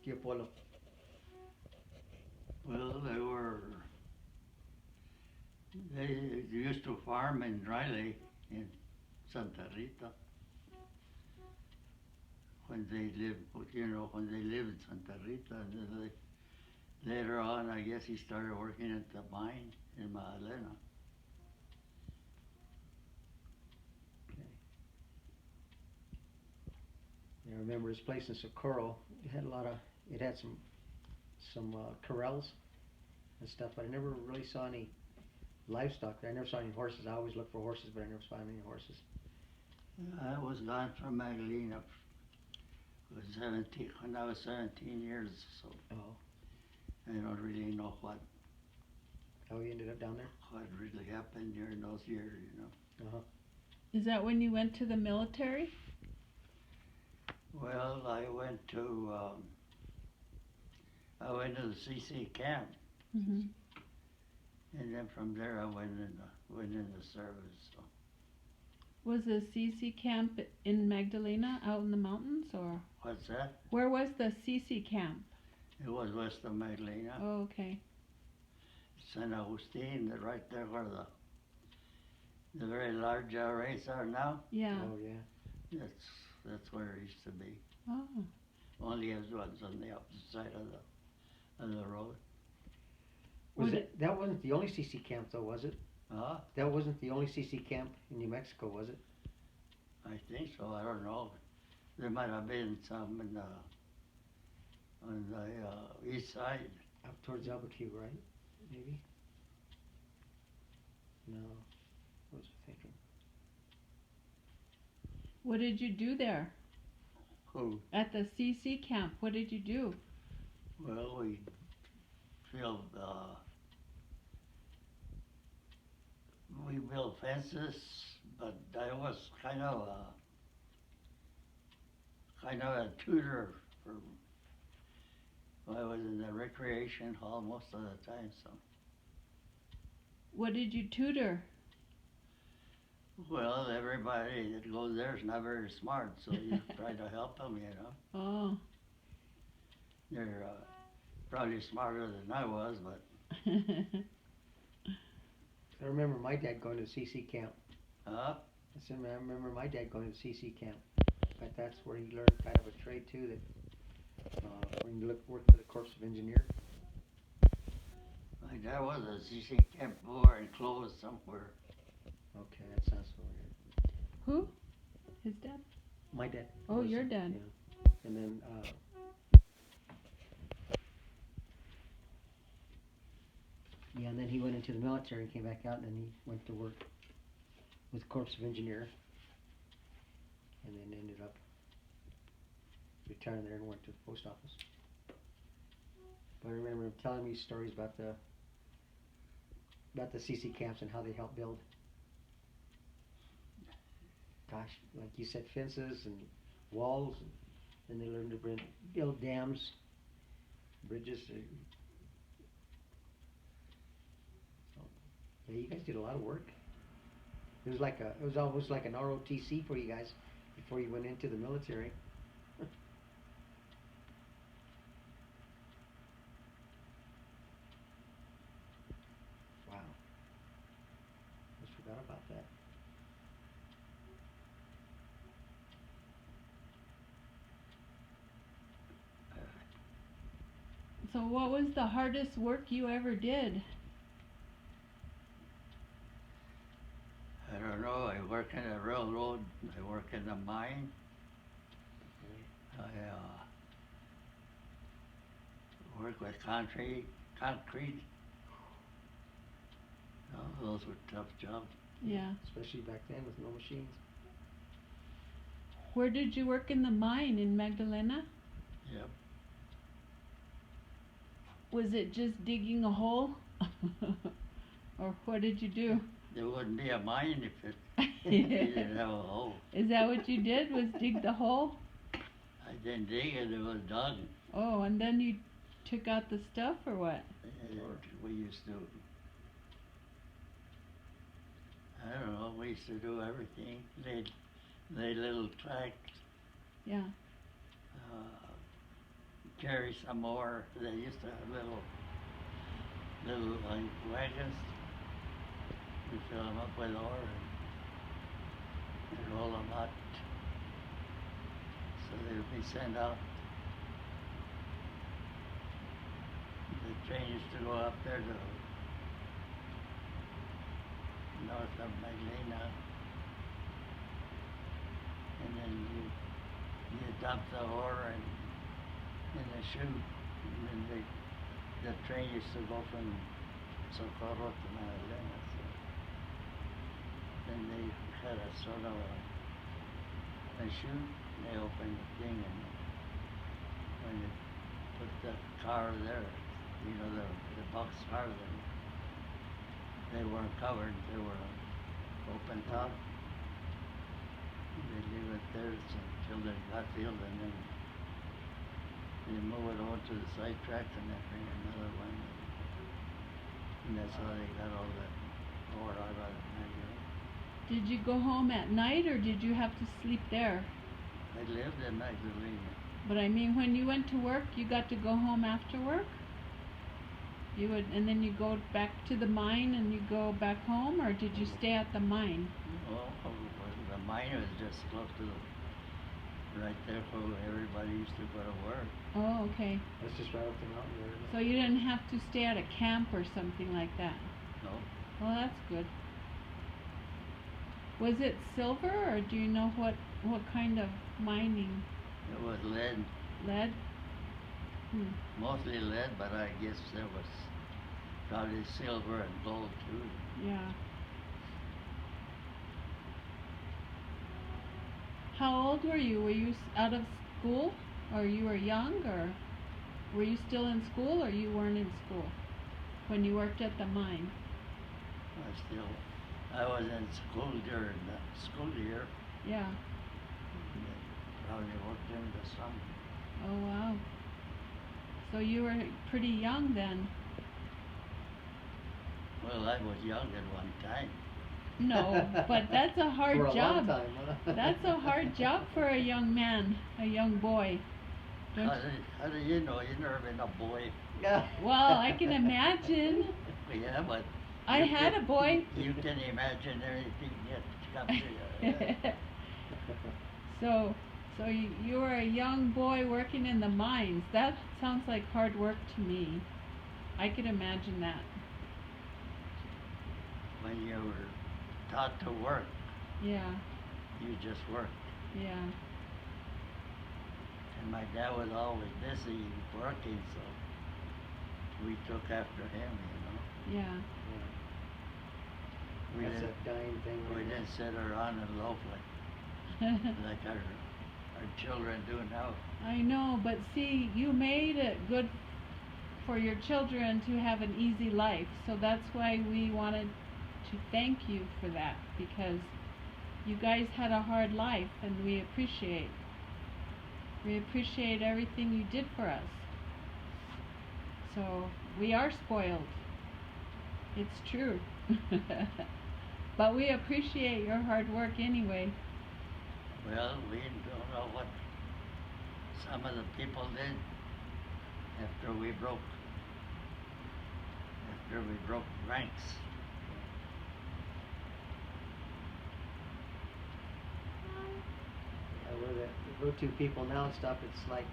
Tio Polo? Well, they used to farm in Riley in Santa Rita when they lived, when they lived in Santa Rita. And then later on, I guess he started working at the mine in Magdalena. I remember his place in Socorro. It had some corrals and stuff, but I never really saw any livestock there. I never saw any horses. I always looked for horses, but I never saw any horses. I was gone from Magdalena when I was 17 years, so Oh, I don't really know how he ended up down there? what really happened during those years, Uh-huh. Is that when you went to the military? Well, I went to the CC camp, Mm-hmm. and then from there I went in the service. So. Was the CC camp in Magdalena, out in the mountains, or What's that? where was the CC camp? It was west of Magdalena, Oh, okay. San Agustin, right there where the very large race are now. Yeah. Oh, yeah. That's where it used to be. Oh. Only as one's on the opposite side of the road. That wasn't the only CC camp, though, was it? Huh? That wasn't the only CC camp in New Mexico, was it? I think so. I don't know. There might have been some on the east side. Up towards Albuquerque, right? Maybe? No. What was I thinking? What did you do there? Who? At the CC camp, what did you do? Well, we built fences, but I was kind of a tutor for. I was in the recreation hall most of the time, so. What did you tutor? Well, everybody that goes there is not very smart, so you try to help them, Oh. They're probably smarter than I was, but. I remember my dad going to CC camp. Huh? I remember my dad going to CC camp. But that's where he learned kind of a trade too, that when you work for the Corps of Engineer. My dad was a CC camp boy and closed somewhere. Okay, that sounds familiar. Who? His dad? My dad. Oh, your dad. Yeah. And then and then he went into the military and came back out, and then he went to work with the Corps of Engineer, and then ended up retiring there and went to the post office. But I remember him telling me stories about the CC camps and how they helped build. Gosh, like you said, fences and walls, and then they learned to build dams, bridges. Yeah, you guys did a lot of work. It was almost like an ROTC for you guys before you went into the military. Wow. Just forgot about that. So what was the hardest work you ever did? I don't know. I work in a railroad. I work in a mine. I work with concrete. Oh, those were tough jobs. Yeah. Especially back then with no machines. Where did you work in the mine in Magdalena? Yep. Was it just digging a hole? Or what did you do? There wouldn't be a mine if you didn't have a hole. Is that what you did, was dig the hole? I didn't dig it, it was dug. Oh, and then you took out the stuff or what? We used to, I don't know, we used to do everything. Lay little tracks. Yeah. carry some ore. They used to have little like wagons. We fill them up with ore and roll them out. So they would be sent out. The train used to go up there to north of Magdalena, and then you dump the ore in the chute, and then the train used to go from Socorro to Magdalena. So then they had a sort of a chute. They opened the thing, and when you put the car there, the box car there, they weren't covered. They were open top. They leave it there until they got filled, and then they move it over to the side track, and then bring another one. And that's how they got all that ore out of the Magdalena. Did you go home at night, or did you have to sleep there? I lived in Magdalena. But I mean, when you went to work, you got to go home after work? You would, and then you go back to the mine and you go back home, or did you stay at the mine? Well, the mine was just close to right there where everybody used to go to work. Oh, okay. That's just right up the mountain there. Isn't it? So you didn't have to stay at a camp or something like that? No, Well, that's good. Was it silver, or do you know what kind of mining? it was lead, Lead? mostly lead, but I guess there was probably silver and gold too. Yeah. How old were you? Were you out of school, or you were young, or were you still in school, or you weren't in school when you worked at the mine? I was in school during the school year. Yeah. Probably worked in the summer. Oh, wow. So you were pretty young then. Well, I was young at one time. No, but that's a hard For a job. long time, huh? That's a hard job for a young man, a young boy. Don't you? How do you know? You've never been a boy. Yeah. Well, I can imagine. Yeah, but I had a boy. You can imagine anything that comes to you. So you were a young boy working in the mines. That sounds like hard work to me. I could imagine that. When you were taught to work, Yeah, you just worked. yeah. And my dad was always busy working, so we took after him, Yeah. We That's didn't, a dying thing. we right didn't sit around and loaf like our children do now. I know, but see, you made it good for your children to have an easy life. So that's why we wanted to thank you for that, because you guys had a hard life, and we appreciate everything you did for us. So we are spoiled. It's true. But we appreciate your hard work anyway. Well, we don't know what some of the people did after we broke ranks. Yeah, we're two people now and stuff. It's like